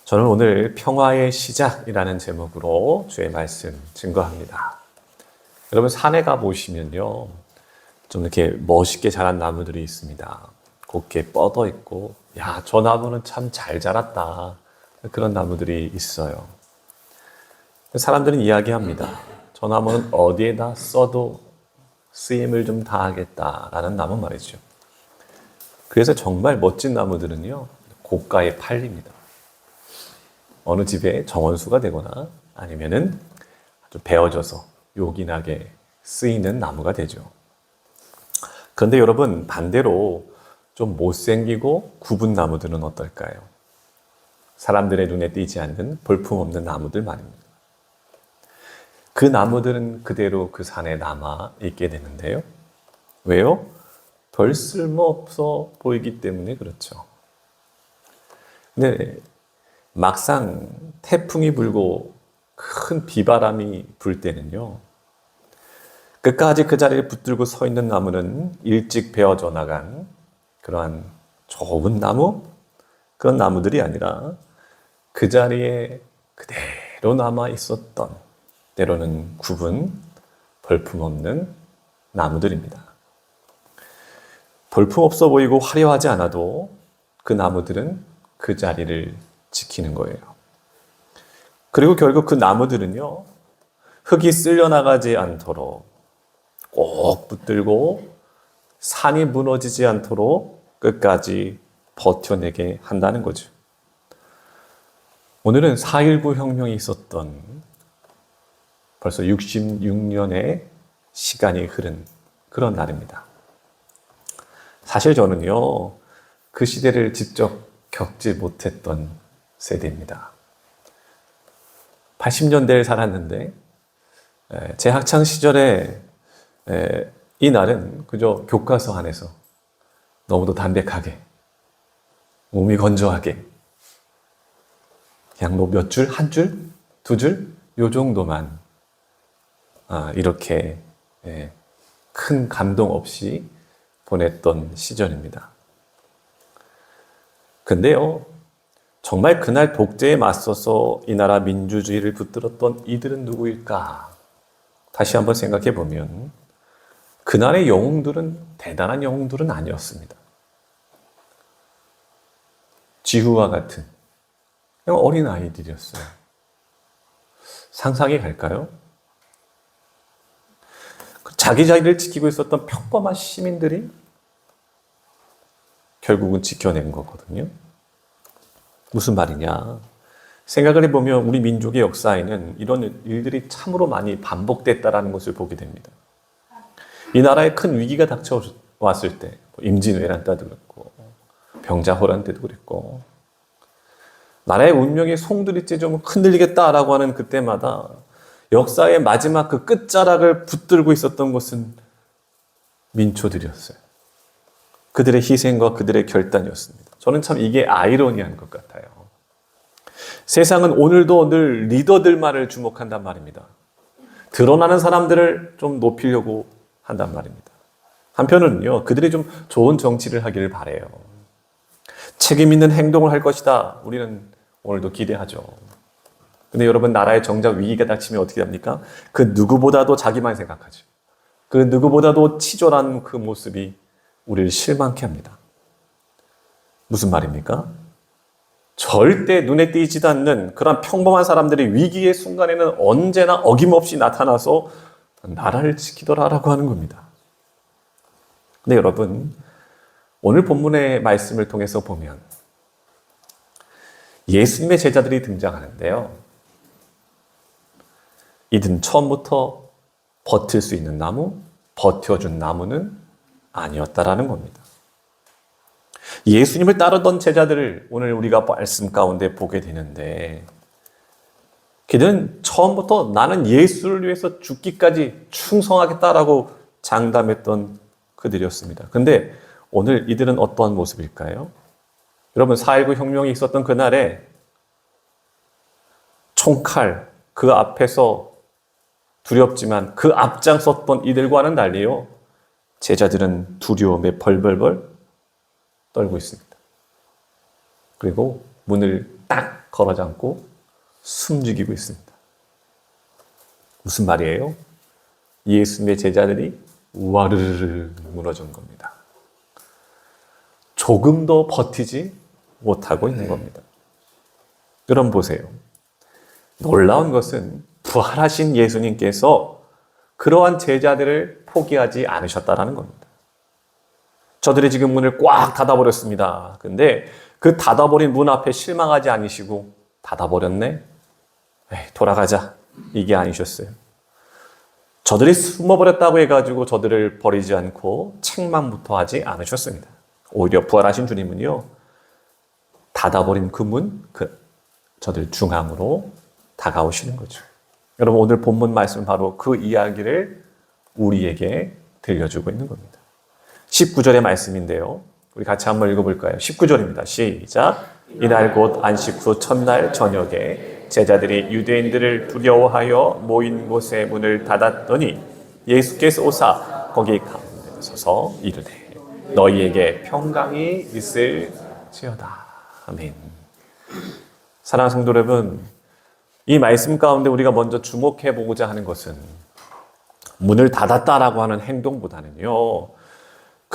저는 오늘 평화의 시작이라는 제목으로 주의 말씀 증거합니다. 여러분 산에 가보시면요. 좀 이렇게 멋있게 자란 나무들이 있습니다. 곱게 뻗어 있고, 야, 저 나무는 참 잘 자랐다. 그런 나무들이 있어요. 사람들은 이야기합니다. 저 나무는 어디에다 써도 쓰임을 좀 다하겠다라는 나무 말이죠. 그래서 정말 멋진 나무들은요, 고가에 팔립니다. 어느 집에 정원수가 되거나 아니면은 아주 베어져서 요긴하게 쓰이는 나무가 되죠. 그런데 여러분, 반대로 좀 못생기고 굽은 나무들은 어떨까요? 사람들의 눈에 띄지 않는 볼품없는 나무들 말입니다. 그 나무들은 그대로 그 산에 남아 있게 되는데요. 왜요? 별 쓸모없어 보이기 때문에 그렇죠. 근데 막상 태풍이 불고 큰 비바람이 불 때는요, 끝까지 그 자리를 붙들고 서 있는 나무는 일찍 베어져 나간 그러한 좋은 나무? 그런 나무들이 아니라 그 자리에 그대로 남아 있었던 때로는 굽은 볼품없는 나무들입니다. 볼품없어 보이고 화려하지 않아도 그 나무들은 그 자리를 지키는 거예요. 그리고 결국 그 나무들은요, 흙이 쓸려나가지 않도록 꼭 붙들고 산이 무너지지 않도록 끝까지 버텨내게 한다는 거죠. 오늘은 4.19 혁명이 있었던 벌써 66년의 시간이 흐른 그런 날입니다. 사실 저는요, 그 시대를 직접 겪지 못했던 세대입니다. 80년대에 살았는데 제 학창 시절에 이 날은 그저 교과서 안에서 너무도 담백하게, 몸이 건조하게 그냥 뭐 몇 줄, 한 줄, 두 줄, 요 정도만 이렇게 큰 감동 없이 보냈던 시절입니다. 근데요, 정말 그날 독재에 맞서서 이 나라 민주주의를 붙들었던 이들은 누구일까? 다시 한번 생각해 보면 그날의 영웅들은 대단한 영웅들은 아니었습니다. 지후와 같은 그냥 어린 아이들이었어요. 상상이 갈까요? 자기 자리를 지키고 있었던 평범한 시민들이 결국은 지켜낸 거거든요. 무슨 말이냐? 생각을 해보면 우리 민족의 역사에는 이런 일들이 참으로 많이 반복됐다라는 것을 보게 됩니다. 이 나라에 큰 위기가 닥쳐왔을 때, 임진왜란 때도 그랬고, 병자호란 때도 그랬고, 나라의 운명이 송두리째 좀 흔들리겠다라고 하는 그때마다 역사의 마지막 그 끝자락을 붙들고 있었던 것은 민초들이었어요. 그들의 희생과 그들의 결단이었습니다. 저는 참 이게 아이러니한 것 같아요. 세상은 오늘도 늘 리더들만을 주목한단 말입니다. 드러나는 사람들을 좀 높이려고 한단 말입니다. 한편으로는요, 그들이 좀 좋은 정치를 하기를 바라요. 책임 있는 행동을 할 것이다. 우리는 오늘도 기대하죠. 근데 여러분, 나라에 정작 위기가 닥치면 어떻게 됩니까? 그 누구보다도 자기만 생각하죠. 그 누구보다도 치졸한 그 모습이 우리를 실망케 합니다. 무슨 말입니까? 절대 눈에 띄지도 않는 그런 평범한 사람들이 위기의 순간에는 언제나 어김없이 나타나서 나라를 지키더라라고 하는 겁니다. 근데 여러분, 오늘 본문의 말씀을 통해서 보면 예수님의 제자들이 등장하는데요. 이들은 처음부터 버틸 수 있는 나무, 버텨준 나무는 아니었다라는 겁니다. 예수님을 따르던 제자들을 오늘 우리가 말씀 가운데 보게 되는데, 그들은 처음부터 나는 예수를 위해서 죽기까지 충성하겠다라고 장담했던 그들이었습니다. 근데 오늘 이들은 어떠한 모습일까요? 여러분, 4.19 혁명이 있었던 그날에 총칼 그 앞에서 두렵지만 그 앞장섰던 이들과는 달리요, 제자들은 두려움에 벌벌벌 떨고 있습니다. 그리고 문을 딱 걸어 잠고 숨죽이고 있습니다. 무슨 말이에요? 예수님의 제자들이 와르르 무너진 겁니다. 조금 더 버티지 못하고 있는 겁니다. 여러분 보세요. 놀라운 것은 부활하신 예수님께서 그러한 제자들을 포기하지 않으셨다는 겁니다. 저들이 지금 문을 꽉 닫아버렸습니다. 근데 그 닫아버린 문 앞에 실망하지 않으시고 닫아버렸네? 에이, 돌아가자. 이게 아니셨어요. 저들이 숨어버렸다고 해가지고 저들을 버리지 않고 책망부터 하지 않으셨습니다. 오히려 부활하신 주님은요, 닫아버린 그 문, 저들 중앙으로 다가오시는 거죠. 여러분 오늘 본문 말씀은 바로 그 이야기를 우리에게 들려주고 있는 겁니다. 19절의 말씀인데요. 우리 같이 한번 읽어볼까요? 19절입니다. 시작. 이날 곧 안식 후 첫날 저녁에 제자들이 유대인들을 두려워하여 모인 곳의 문을 닫았더니 예수께서 오사 거기 가운데 서서 이르되 너희에게 평강이 있을지어다. 아멘. 사랑하는 성도 여러분, 이 말씀 가운데 우리가 먼저 주목해 보고자 하는 것은 문을 닫았다라고 하는 행동보다는요,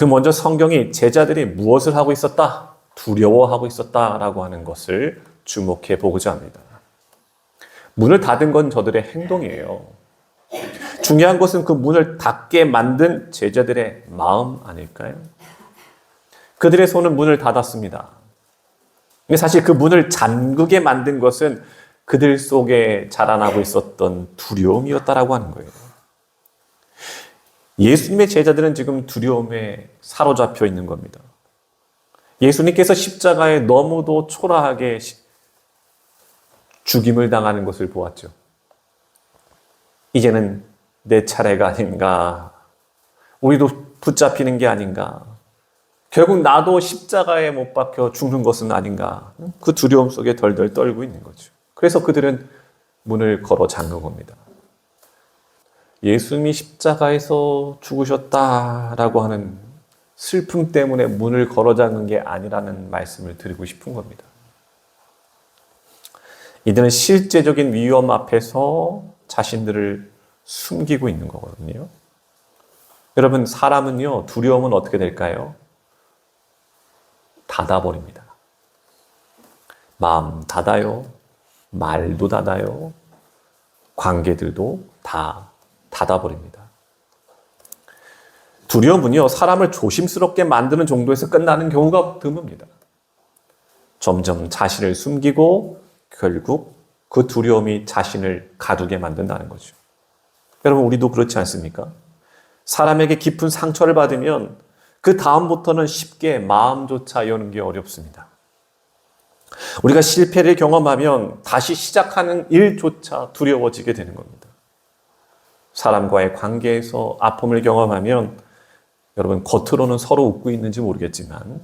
그 먼저 성경이 제자들이 무엇을 하고 있었다? 두려워하고 있었다라고 하는 것을 주목해 보고자 합니다. 문을 닫은 건 저들의 행동이에요. 중요한 것은 그 문을 닫게 만든 제자들의 마음 아닐까요? 그들의 손은 문을 닫았습니다. 근데 사실 그 문을 잠그게 만든 것은 그들 속에 자라나고 있었던 두려움이었다라고 하는 거예요. 예수님의 제자들은 지금 두려움에 사로잡혀 있는 겁니다. 예수님께서 십자가에 너무도 초라하게 죽임을 당하는 것을 보았죠. 이제는 내 차례가 아닌가. 우리도 붙잡히는 게 아닌가. 결국 나도 십자가에 못 박혀 죽는 것은 아닌가. 그 두려움 속에 덜덜 떨고 있는 거죠. 그래서 그들은 문을 걸어 잠근 겁니다. 예수님이 십자가에서 죽으셨다라고 하는 슬픔 때문에 문을 걸어 잠근 게 아니라는 말씀을 드리고 싶은 겁니다. 이들은 실제적인 위험 앞에서 자신들을 숨기고 있는 거거든요. 여러분, 사람은요, 두려움은 어떻게 될까요? 닫아버립니다. 마음 닫아요. 말도 닫아요. 관계들도 다 닫아버립니다. 두려움은요, 사람을 조심스럽게 만드는 정도에서 끝나는 경우가 드뭅니다. 점점 자신을 숨기고 결국 그 두려움이 자신을 가두게 만든다는 거죠. 여러분, 우리도 그렇지 않습니까? 사람에게 깊은 상처를 받으면 그 다음부터는 쉽게 마음조차 여는 게 어렵습니다. 우리가 실패를 경험하면 다시 시작하는 일조차 두려워지게 되는 겁니다. 사람과의 관계에서 아픔을 경험하면 여러분 겉으로는 서로 웃고 있는지 모르겠지만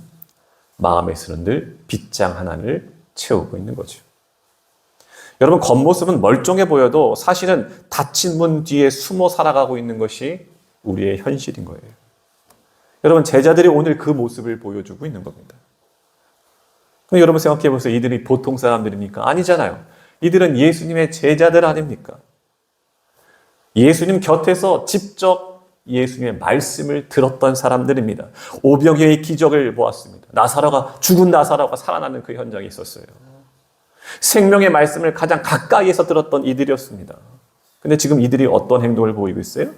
마음에서는 늘 빗장 하나를 채우고 있는 거죠. 여러분 겉모습은 멀쩡해 보여도 사실은 닫힌 문 뒤에 숨어 살아가고 있는 것이 우리의 현실인 거예요. 여러분 제자들이 오늘 그 모습을 보여주고 있는 겁니다. 그럼 여러분 생각해 보세요. 이들이 보통 사람들입니까? 아니잖아요. 이들은 예수님의 제자들 아닙니까? 예수님 곁에서 직접 예수님의 말씀을 들었던 사람들입니다. 오병이어의 기적을 보았습니다. 죽은 나사로가 살아나는 그 현장에 있었어요. 생명의 말씀을 가장 가까이에서 들었던 이들이었습니다. 근데 지금 이들이 어떤 행동을 보이고 있어요?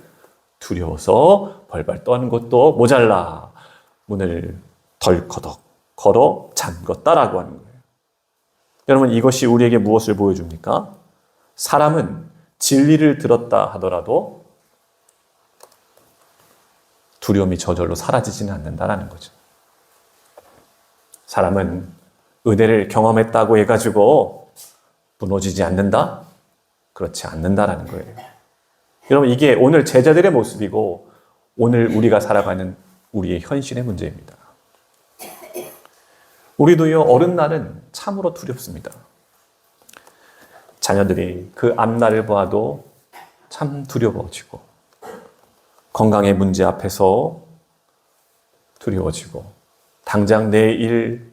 두려워서 벌벌 떠는 것도 모자라 문을 덜커덕 걸어 잠궜다라고 하는 거예요. 여러분 이것이 우리에게 무엇을 보여줍니까? 사람은 진리를 들었다 하더라도 두려움이 저절로 사라지지는 않는다라는 거죠. 사람은 은혜를 경험했다고 해가지고 무너지지 않는다? 그렇지 않는다라는 거예요. 여러분 이게 오늘 제자들의 모습이고 오늘 우리가 살아가는 우리의 현실의 문제입니다. 우리도요 어른날은 참으로 두렵습니다. 자녀들이 그 앞날을 보아도 참 두려워지고 건강의 문제 앞에서 두려워지고 당장 내일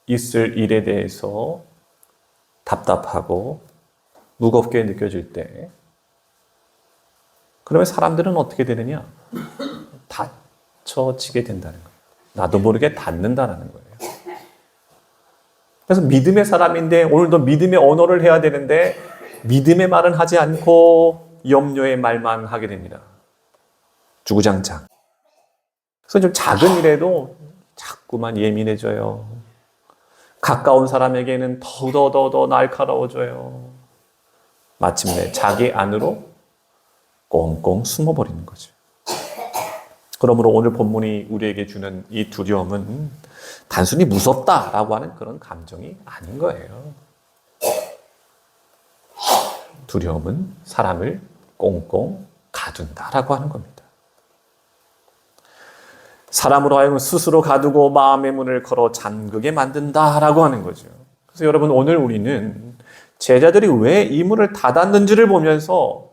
있을 일에 대해서 답답하고 무겁게 느껴질 때, 그러면 사람들은 어떻게 되느냐? 닫혀지게 된다는 거예요. 나도 모르게 닫는다는 거예요. 그래서 믿음의 사람인데 오늘도 믿음의 언어를 해야 되는데 믿음의 말은 하지 않고 염려의 말만 하게 됩니다. 주구장창. 그래서 좀 작은 일에도 자꾸만 예민해져요. 가까운 사람에게는 더 날카로워져요. 마침내 자기 안으로 꽁꽁 숨어버리는 거죠. 그러므로 오늘 본문이 우리에게 주는 이 두려움은 단순히 무섭다라고 하는 그런 감정이 아닌 거예요. 두려움은 사람을 꽁꽁 가둔다라고 하는 겁니다. 사람으로 하여금 스스로 가두고 마음의 문을 걸어 잠그게 만든다라고 하는 거죠. 그래서 여러분, 오늘 우리는 제자들이 왜 이 문을 닫았는지를 보면서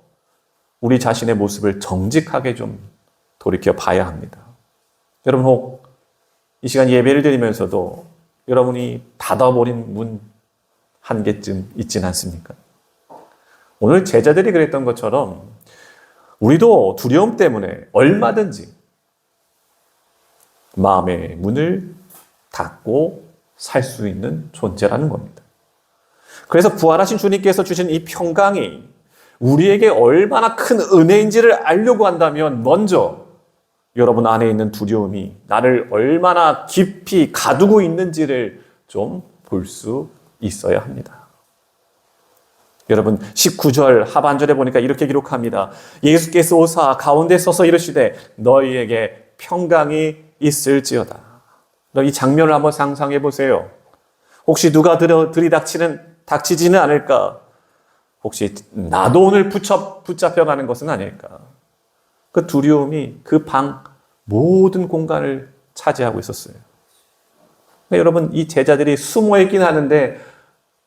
우리 자신의 모습을 정직하게 좀 돌이켜 봐야 합니다. 여러분, 혹 이 시간 예배를 드리면서도 여러분이 닫아버린 문 한 개쯤 있진 않습니까? 오늘 제자들이 그랬던 것처럼 우리도 두려움 때문에 얼마든지 마음의 문을 닫고 살 수 있는 존재라는 겁니다. 그래서 부활하신 주님께서 주신 이 평강이 우리에게 얼마나 큰 은혜인지를 알려고 한다면 먼저 여러분 안에 있는 두려움이 나를 얼마나 깊이 가두고 있는지를 좀 볼 수 있어야 합니다. 여러분 19절 하반절에 보니까 이렇게 기록합니다. 예수께서 오사 가운데 서서 이르시되 너희에게 평강이 있을지어다. 이 장면을 한번 상상해 보세요. 혹시 누가 닥치지는 않을까? 혹시 나도 오늘 붙잡혀가는 것은 아닐까? 그 두려움이 그 방 모든 공간을 차지하고 있었어요. 근데 여러분, 이 제자들이 숨어 있긴 하는데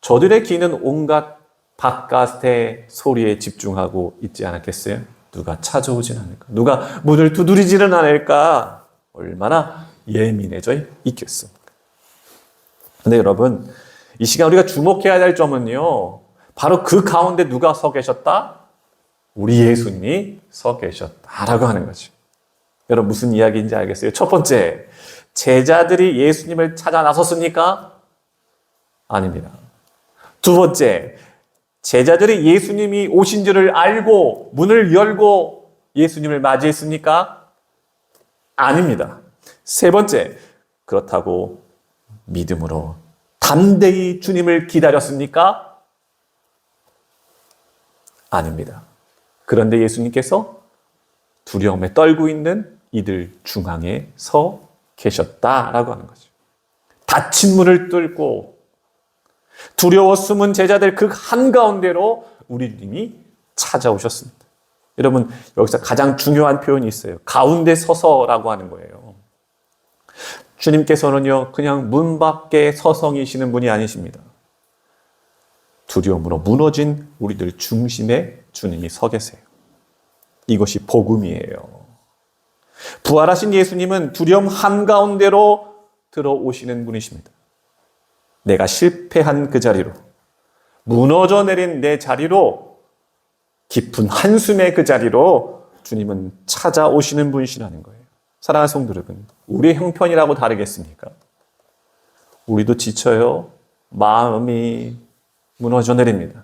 저들의 귀는 온갖 바깥의 소리에 집중하고 있지 않았겠어요? 누가 찾아오진 않을까? 누가 문을 두드리지는 않을까? 얼마나 예민해져 있겠습니까? 근데 여러분, 이 시간 우리가 주목해야 될 점은요, 바로 그 가운데 누가 서 계셨다? 우리 예수님이 서 계셨다라고 하는 거죠. 여러분, 무슨 이야기인지 알겠어요? 첫 번째, 제자들이 예수님을 찾아 나섰습니까? 아닙니다. 두 번째, 제자들이 예수님이 오신 줄을 알고 문을 열고 예수님을 맞이했습니까? 아닙니다. 세 번째, 그렇다고 믿음으로 담대히 주님을 기다렸습니까? 아닙니다. 그런데 예수님께서 두려움에 떨고 있는 이들 중앙에 서 계셨다라고 하는 거죠. 닫힌 문을 뚫고 두려워 숨은 제자들 그 한가운데로 우리 주님이 찾아오셨습니다. 여러분, 여기서 가장 중요한 표현이 있어요. 가운데 서서라고 하는 거예요. 주님께서는요, 그냥 문 밖에 서성이시는 분이 아니십니다. 두려움으로 무너진 우리들 중심에 주님이 서 계세요. 이것이 복음이에요. 부활하신 예수님은 두려움 한가운데로 들어오시는 분이십니다. 내가 실패한 그 자리로, 무너져 내린 내 자리로, 깊은 한숨의 그 자리로 주님은 찾아오시는 분이시라는 거예요. 사랑하는 성도 여러분, 우리의 형편이라고 다르겠습니까? 우리도 지쳐요. 마음이 무너져 내립니다.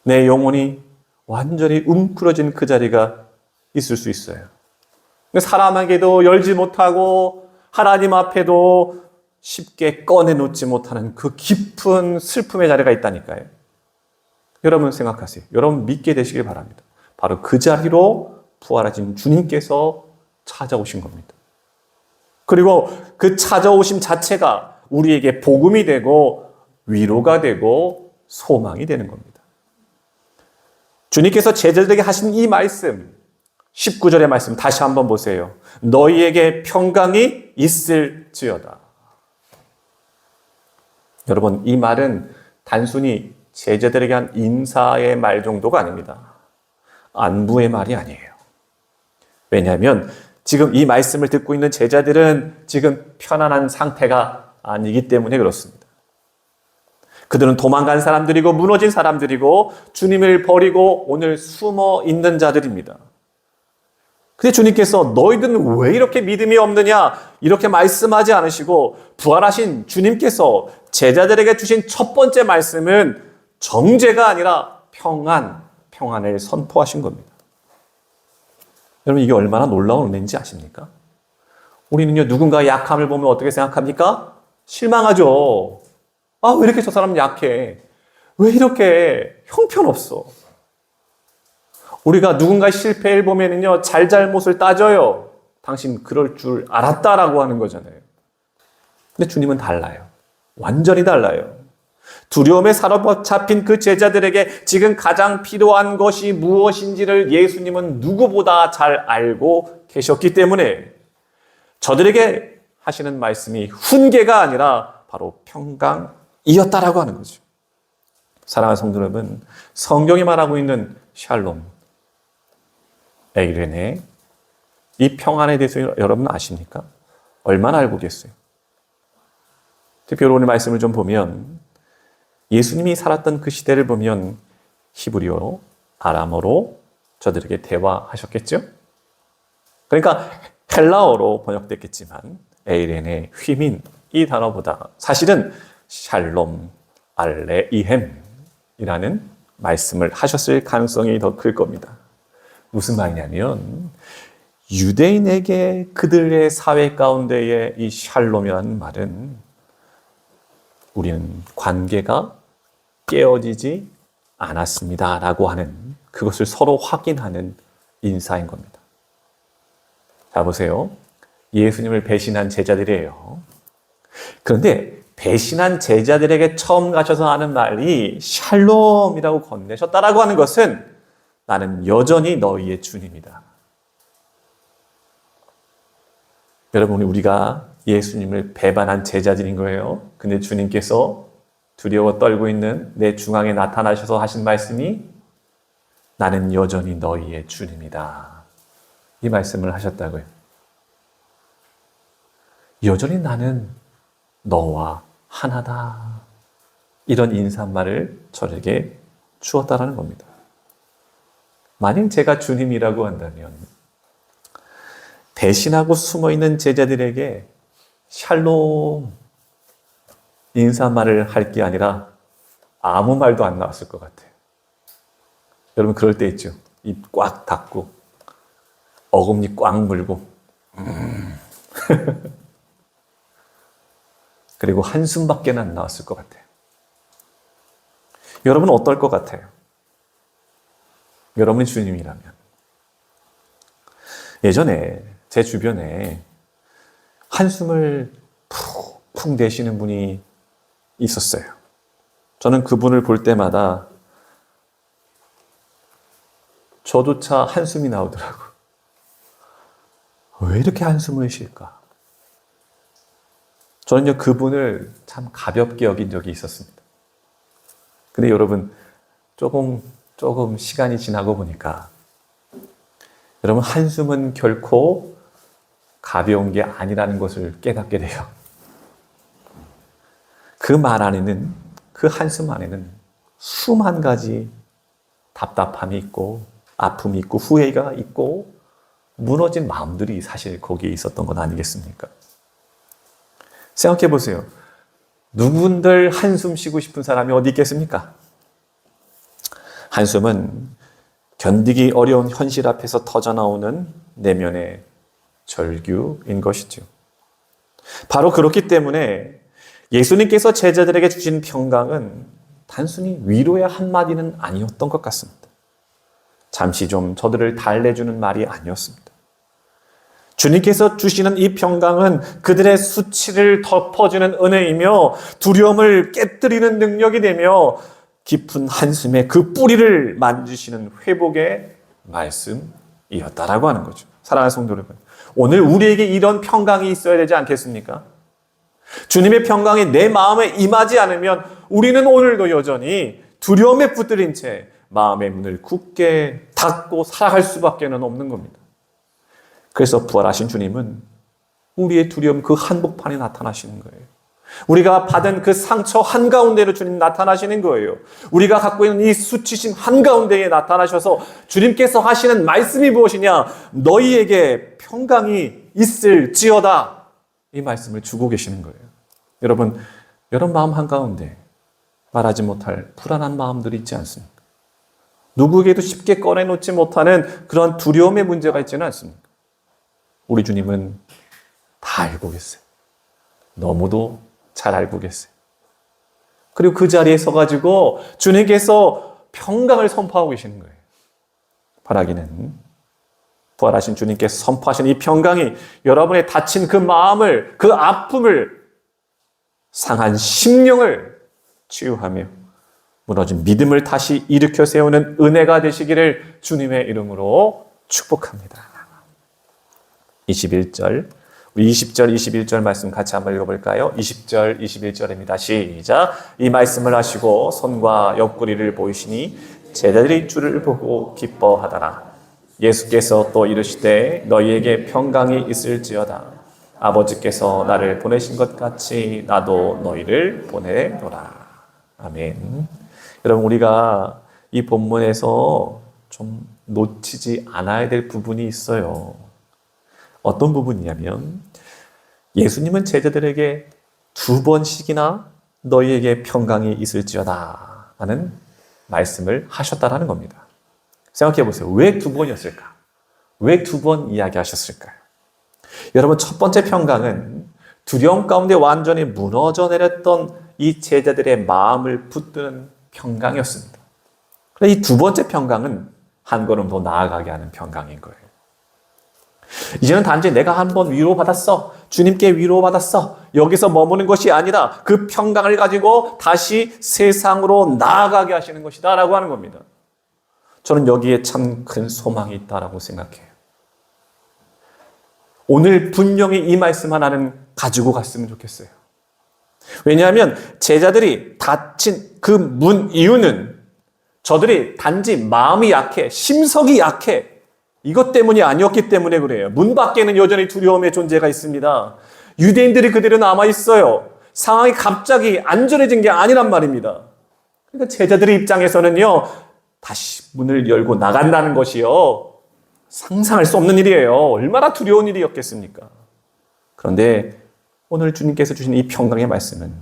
내 영혼이 완전히 웅크러진 그 자리가 있을 수 있어요. 사람에게도 열지 못하고 하나님 앞에도 쉽게 꺼내놓지 못하는 그 깊은 슬픔의 자리가 있다니까요. 여러분 생각하세요. 여러분 믿게 되시길 바랍니다. 바로 그 자리로 부활하신 주님께서 찾아오신 겁니다. 그리고 그 찾아오심 자체가 우리에게 복음이 되고 위로가 되고 소망이 되는 겁니다. 주님께서 제자들에게 하신 이 말씀, 19절의 말씀 다시 한번 보세요. 너희에게 평강이 있을지어다. 여러분, 이 말은 단순히 제자들에게 한 인사의 말 정도가 아닙니다. 안부의 말이 아니에요. 왜냐하면 지금 이 말씀을 듣고 있는 제자들은 지금 편안한 상태가 아니기 때문에 그렇습니다. 그들은 도망간 사람들이고 무너진 사람들이고 주님을 버리고 오늘 숨어 있는 자들입니다. 근데 주님께서 너희들은 왜 이렇게 믿음이 없느냐 이렇게 말씀하지 않으시고 부활하신 주님께서 제자들에게 주신 첫 번째 말씀은 정죄가 아니라 평안을 선포하신 겁니다. 여러분 이게 얼마나 놀라운 은혜인지 아십니까? 우리는요 누군가의 약함을 보면 어떻게 생각합니까? 실망하죠. 아, 왜 이렇게 저 사람 약해? 왜 이렇게 형편없어? 우리가 누군가의 실패를 보면은요, 잘못을 따져요. 당신 그럴 줄 알았다라고 하는 거잖아요. 근데 주님은 달라요. 완전히 달라요. 두려움에 사로잡힌 그 제자들에게 지금 가장 필요한 것이 무엇인지를 예수님은 누구보다 잘 알고 계셨기 때문에 저들에게 하시는 말씀이 훈계가 아니라 바로 평강이었다라고 하는 거죠. 사랑하는 성도 여러분, 성경이 말하고 있는 샬롬, 에이레네, 이 평안에 대해서 여러분 아십니까? 얼마나 알고 계세요? 특별히 오늘 말씀을 좀 보면 예수님이 살았던 그 시대를 보면 히브리어, 아람어로 저들에게 대화하셨겠죠? 그러니까 헬라어로 번역됐겠지만 에이레네, 휘민 이 단어보다 사실은 샬롬, 알레이햄이라는 말씀을 하셨을 가능성이 더 클 겁니다. 무슨 말이냐면 유대인에게 그들의 사회 가운데의 이 샬롬이라는 말은 우리는 관계가 깨어지지 않았습니다 라고 하는 그것을 서로 확인하는 인사인 겁니다. 자 보세요. 예수님을 배신한 제자들이에요. 그런데 배신한 제자들에게 처음 가셔서 하는 말이 샬롬이라고 건네셨다라고 하는 것은 나는 여전히 너희의 주님이다. 여러분 우리가 예수님을 배반한 제자들인 거예요. 근데 주님께서 두려워 떨고 있는 내 중앙에 나타나셔서 하신 말씀이 나는 여전히 너희의 주님이다. 이 말씀을 하셨다고요. 여전히 나는 너와 하나다. 이런 인사말을 저에게 주었다라는 겁니다. 만약 제가 주님이라고 한다면 배신하고 숨어있는 제자들에게 샬롬 인사말을 할 게 아니라 아무 말도 안 나왔을 것 같아요. 여러분 그럴 때 있죠. 입 꽉 닫고 어금니 꽉 물고 그리고 한숨밖에 안 나왔을 것 같아요. 여러분은 어떨 것 같아요? 여러분이 주님이라면. 예전에 제 주변에 한숨을 푹푹 내쉬는 분이 있었어요. 저는 그분을 볼 때마다 저조차 한숨이 나오더라고요. 왜 이렇게 한숨을 쉴까? 저는요, 그분을 참 가볍게 여긴 적이 있었습니다. 근데 여러분, 조금 시간이 지나고 보니까 여러분, 한숨은 결코 가벼운 게 아니라는 것을 깨닫게 돼요. 그 말 안에는, 그 한숨 안에는 수만 가지 답답함이 있고, 아픔이 있고, 후회가 있고, 무너진 마음들이 사실 거기에 있었던 건 아니겠습니까? 생각해 보세요. 누군들 한숨 쉬고 싶은 사람이 어디 있겠습니까? 한숨은 견디기 어려운 현실 앞에서 터져나오는 내면의 절규인 것이죠. 바로 그렇기 때문에 예수님께서 제자들에게 주신 평강은 단순히 위로의 한마디는 아니었던 것 같습니다. 잠시 좀 저들을 달래주는 말이 아니었습니다. 주님께서 주시는 이 평강은 그들의 수치를 덮어주는 은혜이며 두려움을 깨뜨리는 능력이 되며 깊은 한숨의 그 뿌리를 만지시는 회복의 말씀이었다라고 하는 거죠. 사랑하는 성도 여러분, 오늘 우리에게 이런 평강이 있어야 되지 않겠습니까? 주님의 평강이 내 마음에 임하지 않으면 우리는 오늘도 여전히 두려움에 붙들린 채 마음의 문을 굳게 닫고 살아갈 수밖에 없는 겁니다. 그래서 부활하신 주님은 우리의 두려움 그 한복판에 나타나시는 거예요. 우리가 받은 그 상처 한가운데로 주님 나타나시는 거예요. 우리가 갖고 있는 이 수치심 한가운데에 나타나셔서 주님께서 하시는 말씀이 무엇이냐? 너희에게 평강이 있을지어다. 이 말씀을 주고 계시는 거예요. 여러분, 여러분 마음 한가운데 말하지 못할 불안한 마음들이 있지 않습니까? 누구에게도 쉽게 꺼내놓지 못하는 그런 두려움의 문제가 있지는 않습니까? 우리 주님은 다 알고 계세요. 너무도 잘 알고 계세요. 그리고 그 자리에 서가지고 주님께서 평강을 선포하고 계시는 거예요. 바라기는 부활하신 주님께서 선포하신 이 평강이 여러분의 다친 그 마음을, 그 아픔을, 상한 심령을 치유하며 무너진 믿음을 다시 일으켜 세우는 은혜가 되시기를 주님의 이름으로 축복합니다. 21절, 우리 20절, 21절 말씀 같이 한번 읽어볼까요? 20절, 21절입니다. 시작. 이 말씀을 하시고 손과 옆구리를 보이시니 제자들이 주를 보고 기뻐하더라. 예수께서 또 이르시되 너희에게 평강이 있을지어다. 아버지께서 나를 보내신 것 같이 나도 너희를 보내노라. 아멘. 여러분, 우리가 이 본문에서 좀 놓치지 않아야 될 부분이 있어요. 어떤 부분이냐면 예수님은 제자들에게 2번씩이나 너희에게 평강이 있을지어다 하는 말씀을 하셨다라는 겁니다. 생각해 보세요. 왜 2번이었을까? 왜 2번 이야기하셨을까요? 여러분, 첫 번째 평강은 두려움 가운데 완전히 무너져 내렸던 이 제자들의 마음을 붙드는 평강이었습니다. 그런데 이 2번째 평강은 한 걸음 더 나아가게 하는 평강인 거예요. 이제는 단지 내가 한번 위로받았어. 주님께 위로받았어. 여기서 머무는 것이 아니라 그 평강을 가지고 다시 세상으로 나아가게 하시는 것이다 라고 하는 겁니다. 저는 여기에 참 큰 소망이 있다라고 생각해요. 오늘 분명히 이 말씀 하나는 가지고 갔으면 좋겠어요. 왜냐하면 제자들이 다친 그 이유는 저들이 단지 마음이 약해, 심석이 약해, 이것 때문이 아니었기 때문에 그래요. 문 밖에는 여전히 두려움의 존재가 있습니다. 유대인들이 그대로 남아있어요. 상황이 갑자기 안전해진 게 아니란 말입니다. 그러니까 제자들의 입장에서는요, 다시 문을 열고 나간다는 것이요, 상상할 수 없는 일이에요. 얼마나 두려운 일이었겠습니까? 그런데 오늘 주님께서 주신 이 평강의 말씀은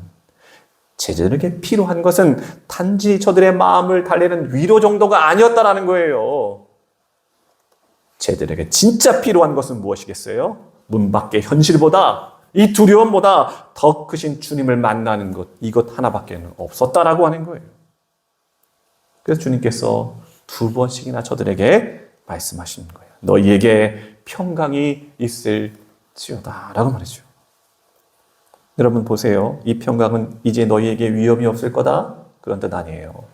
제자들에게 필요한 것은 단지 저들의 마음을 달래는 위로 정도가 아니었다라는 거예요. 제자들에게 진짜 필요한 것은 무엇이겠어요? 문 밖의 현실보다, 이 두려움보다 더 크신 주님을 만나는 것, 이것 하나밖에 없었다라고 하는 거예요. 그래서 주님께서 2번씩이나 저들에게 말씀하시는 거예요. 너희에게 평강이 있을지어다 라고 말이죠. 여러분 보세요. 이 평강은 이제 너희에게 위험이 없을 거다? 그런 뜻 아니에요.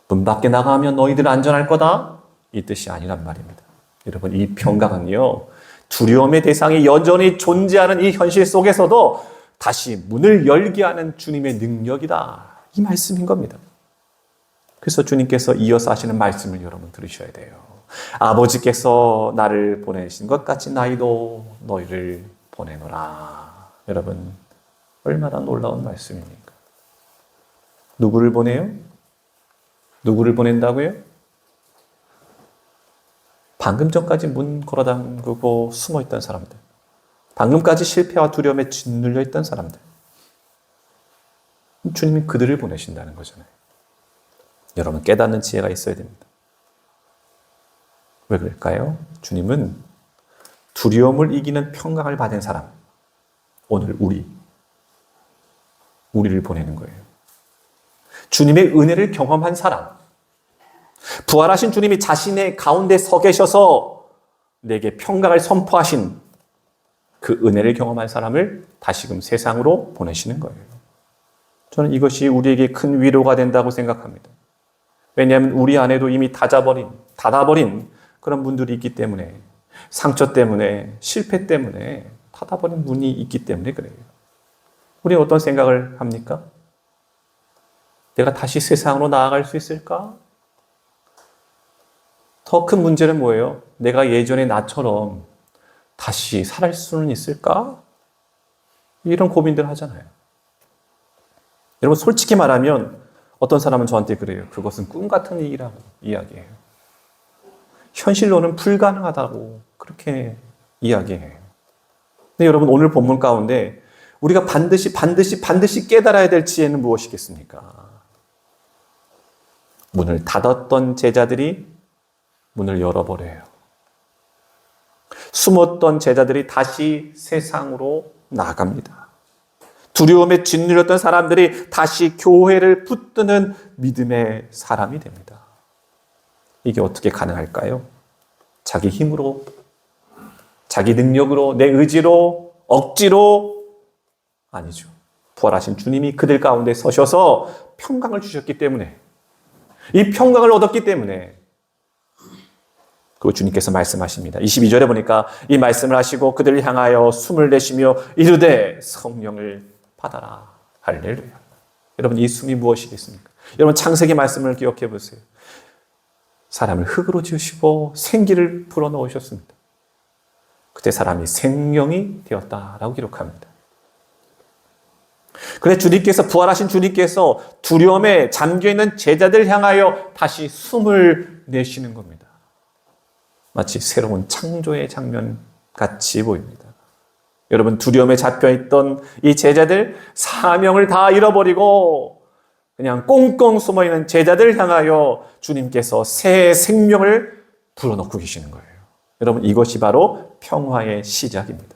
문 밖에 나가면 너희들 안전할 거다? 이 뜻이 아니란 말입니다. 여러분, 이 평강은요, 두려움의 대상이 여전히 존재하는 이 현실 속에서도 다시 문을 열게 하는 주님의 능력이다. 이 말씀인 겁니다. 그래서 주님께서 이어서 하시는 말씀을 여러분 들으셔야 돼요. 아버지께서 나를 보내신 것 같이 나이도 너희를 보내노라. 여러분, 얼마나 놀라운 말씀입니까? 누구를 보내요? 누구를 보낸다고요? 방금 전까지 문 걸어 잠그고 숨어있던 사람들, 방금까지 실패와 두려움에 짓눌려 있던 사람들, 주님이 그들을 보내신다는 거잖아요. 여러분, 깨닫는 지혜가 있어야 됩니다. 왜 그럴까요? 주님은 두려움을 이기는 평강을 받은 사람, 오늘 우리를 보내는 거예요. 주님의 은혜를 경험한 사람, 부활하신 주님이 자신의 가운데 서 계셔서 내게 평강을 선포하신 그 은혜를 경험한 사람을 다시금 세상으로 보내시는 거예요. 저는 이것이 우리에게 큰 위로가 된다고 생각합니다. 왜냐하면 우리 안에도 이미 닫아버린 그런 분들이 있기 때문에, 상처 때문에, 실패 때문에 닫아버린 문이 있기 때문에 그래요. 우리는 어떤 생각을 합니까? 내가 다시 세상으로 나아갈 수 있을까? 더 큰 문제는 뭐예요? 내가 예전의 나처럼 다시 살아갈 수는 있을까? 이런 고민들 하잖아요. 여러분 솔직히 말하면 어떤 사람은 저한테 그래요. 그것은 꿈 같은 얘기라고 이야기해요. 현실로는 불가능하다고 그렇게 이야기해요. 근데 여러분 오늘 본문 가운데 우리가 반드시 깨달아야 될 지혜는 무엇이겠습니까? 문을 닫았던 제자들이 문을 열어버려요. 숨었던 제자들이 다시 세상으로 나갑니다. 두려움에 짓눌렸던 사람들이 다시 교회를 붙드는 믿음의 사람이 됩니다. 이게 어떻게 가능할까요? 자기 힘으로, 자기 능력으로, 내 의지로, 억지로? 아니죠. 부활하신 주님이 그들 가운데 서셔서 평강을 주셨기 때문에, 이 평강을 얻었기 때문에 그 주님께서 말씀하십니다. 22절에 보니까 이 말씀을 하시고 그들을 향하여 숨을 내쉬며 이르되 성령을 받아라. 할렐루야. 여러분 이 숨이 무엇이겠습니까? 여러분 창세기 말씀을 기억해 보세요. 사람을 흙으로 지으시고 생기를 불어넣으셨습니다. 그때 사람이 생명이 되었다라고 기록합니다. 그런데 주님께서 부활하신 주님께서 두려움에 잠겨있는 제자들 향하여 다시 숨을 내쉬는 겁니다. 마치 새로운 창조의 장면 같이 보입니다. 여러분 두려움에 잡혀있던 이 제자들 사명을 다 잃어버리고 그냥 꽁꽁 숨어있는 제자들 향하여 주님께서 새 생명을 불어넣고 계시는 거예요. 여러분 이것이 바로 평화의 시작입니다.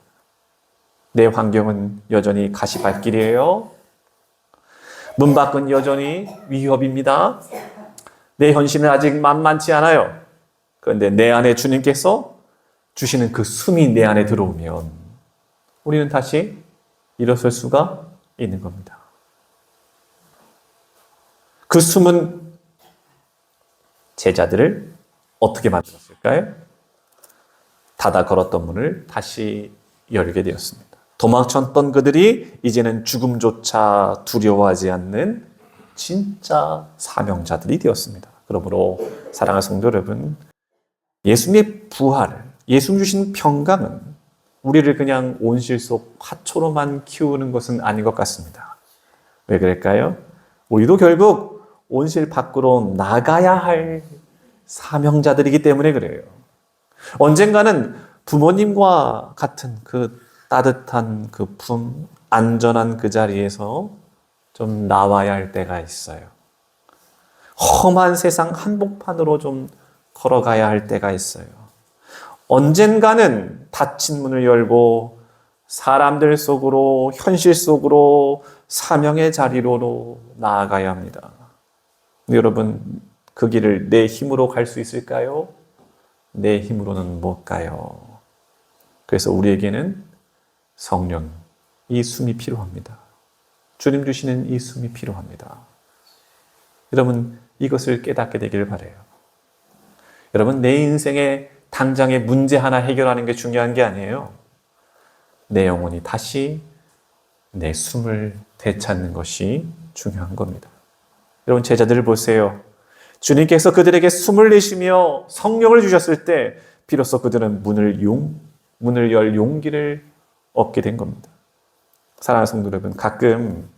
내 환경은 여전히 가시밭길이에요. 문 밖은 여전히 위협입니다. 내 현실은 아직 만만치 않아요. 그런데 내 안에 주님께서 주시는 그 숨이 내 안에 들어오면 우리는 다시 일어설 수가 있는 겁니다. 그 숨은 제자들을 어떻게 만들었을까요? 닫아 걸었던 문을 다시 열게 되었습니다. 도망쳤던 그들이 이제는 죽음조차 두려워하지 않는 진짜 사명자들이 되었습니다. 그러므로 사랑하는 성도 여러분, 예수님의 부활, 예수님 주신 평강은 우리를 그냥 온실 속 화초로만 키우는 것은 아닌 것 같습니다. 왜 그럴까요? 우리도 결국 온실 밖으로 나가야 할 사명자들이기 때문에 그래요. 언젠가는 부모님과 같은 그 따뜻한 그 품, 안전한 그 자리에서 좀 나와야 할 때가 있어요. 험한 세상 한복판으로 좀 걸어가야 할 때가 있어요. 언젠가는 닫힌 문을 열고 사람들 속으로, 현실 속으로 사명의 자리로 나아가야 합니다. 여러분, 그 길을 내 힘으로 갈 수 있을까요? 내 힘으로는 못 가요. 그래서 우리에게는 성령, 이 숨이 필요합니다. 주님 주시는 이 숨이 필요합니다. 여러분, 이것을 깨닫게 되기를 바라요. 여러분, 내 인생의 당장의 문제 하나 해결하는 게 중요한 게 아니에요. 내 영혼이 다시 내 숨을 되찾는 것이 중요한 겁니다. 여러분, 제자들을 보세요. 주님께서 그들에게 숨을 내쉬며 성령을 주셨을 때 비로소 그들은 문을 열 용기를 얻게 된 겁니다. 사랑하는 성도 여러분, 가끔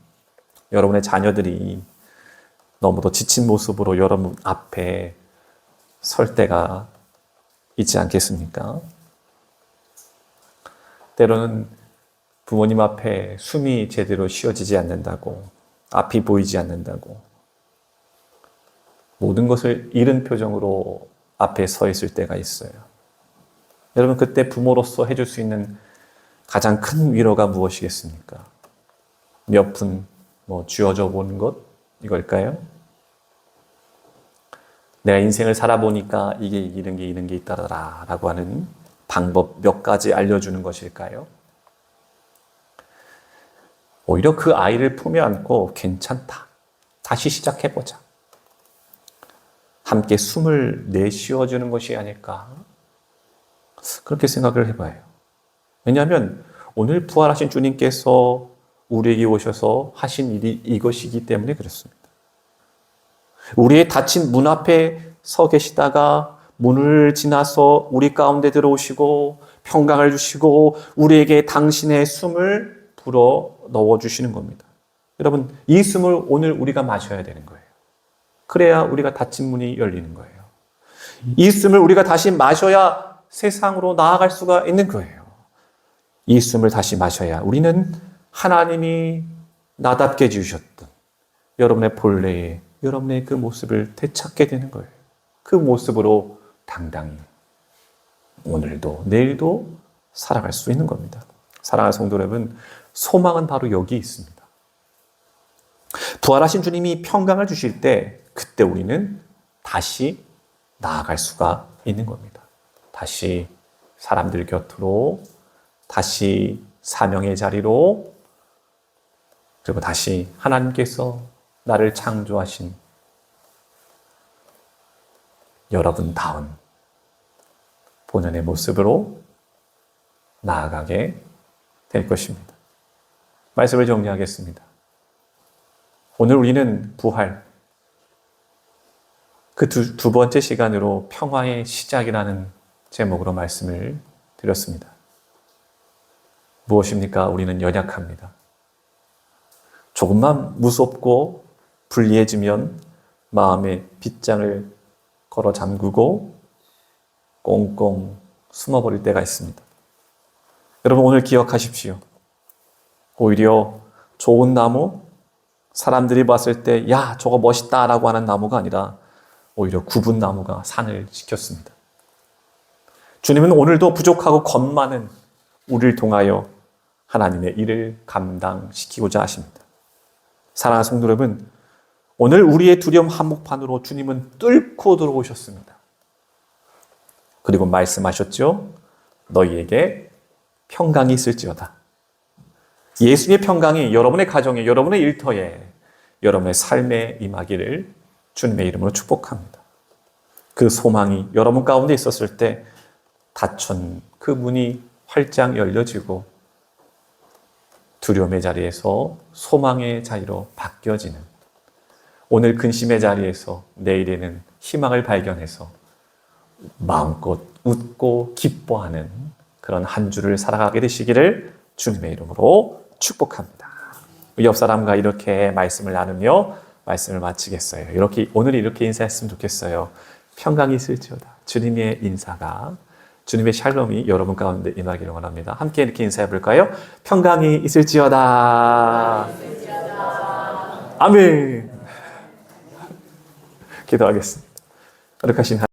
여러분의 자녀들이 너무도 지친 모습으로 여러분 앞에 설 때가 있지 않겠습니까? 때로는 부모님 앞에 숨이 제대로 쉬어지지 않는다고, 앞이 보이지 않는다고, 모든 것을 잃은 표정으로 앞에 서 있을 때가 있어요. 여러분, 그때 부모로서 해줄 수 있는 가장 큰 위로가 무엇이겠습니까? 몇 푼 쥐어져 보는 것? 이걸까요? 내가 인생을 살아보니까 이런 게 있다더라 라고 하는 방법 몇 가지 알려주는 것일까요? 오히려 그 아이를 품에 안고 괜찮다. 다시 시작해보자. 함께 숨을 내쉬어주는 것이 아닐까? 그렇게 생각을 해봐요. 왜냐하면 오늘 부활하신 주님께서 우리에게 오셔서 하신 일이 이것이기 때문에 그렇습니다. 우리의 닫힌 문 앞에 서 계시다가 문을 지나서 우리 가운데 들어오시고 평강을 주시고 우리에게 당신의 숨을 불어 넣어주시는 겁니다. 여러분, 이 숨을 오늘 우리가 마셔야 되는 거예요. 그래야 우리가 닫힌 문이 열리는 거예요. 이 숨을 우리가 다시 마셔야 세상으로 나아갈 수가 있는 거예요. 이 숨을 다시 마셔야 우리는 하나님이 나답게 지으셨던 여러분의 본래의 여러분의 그 모습을 되찾게 되는 거예요. 그 모습으로 당당히 오늘도 내일도 살아갈 수 있는 겁니다. 사랑하는 성도 여러분, 소망은 바로 여기 있습니다. 부활하신 주님이 평강을 주실 때 그때 우리는 다시 나아갈 수가 있는 겁니다. 다시 사람들 곁으로, 다시 사명의 자리로, 그리고 다시 하나님께서 나를 창조하신 여러분다운 본연의 모습으로 나아가게 될 것입니다. 말씀을 정리하겠습니다. 오늘 우리는 부활, 그 두 번째 시간으로 평화의 시작이라는 제목으로 말씀을 드렸습니다. 무엇입니까? 우리는 연약합니다. 조금만 무섭고 불리해지면 마음에 빗장을 걸어 잠그고 꽁꽁 숨어버릴 때가 있습니다. 여러분, 오늘 기억하십시오. 오히려 좋은 나무, 사람들이 봤을 때 야, 저거 멋있다라고 하는 나무가 아니라 오히려 굽은 나무가 산을 지켰습니다. 주님은 오늘도 부족하고 겁 많은 우리를 통하여 하나님의 일을 감당시키고자 하십니다. 사랑하는 성도 여러분, 오늘 우리의 두려움 한복판으로 주님은 뚫고 들어오셨습니다. 그리고 말씀하셨죠? 너희에게 평강이 있을지어다. 예수님의 평강이 여러분의 가정에, 여러분의 일터에, 여러분의 삶에 임하기를 주님의 이름으로 축복합니다. 그 소망이 여러분 가운데 있었을 때 닫힌 그 문이 활짝 열려지고 두려움의 자리에서 소망의 자리로 바뀌어지는, 오늘 근심의 자리에서 내일에는 희망을 발견해서 마음껏 웃고 기뻐하는 그런 한 주를 살아가게 되시기를 주님의 이름으로 축복합니다. 옆 사람과 이렇게 말씀을 나누며 말씀을 마치겠어요. 오늘 이렇게 인사했으면 좋겠어요. 평강이 있을지어다. 주님의 인사가, 주님의 샬롬이 여러분 가운데 임하기를 원합니다. 함께 이렇게 인사해 볼까요? 평강이 있을지어다. 아멘. 기도하겠습니다. 거룩하신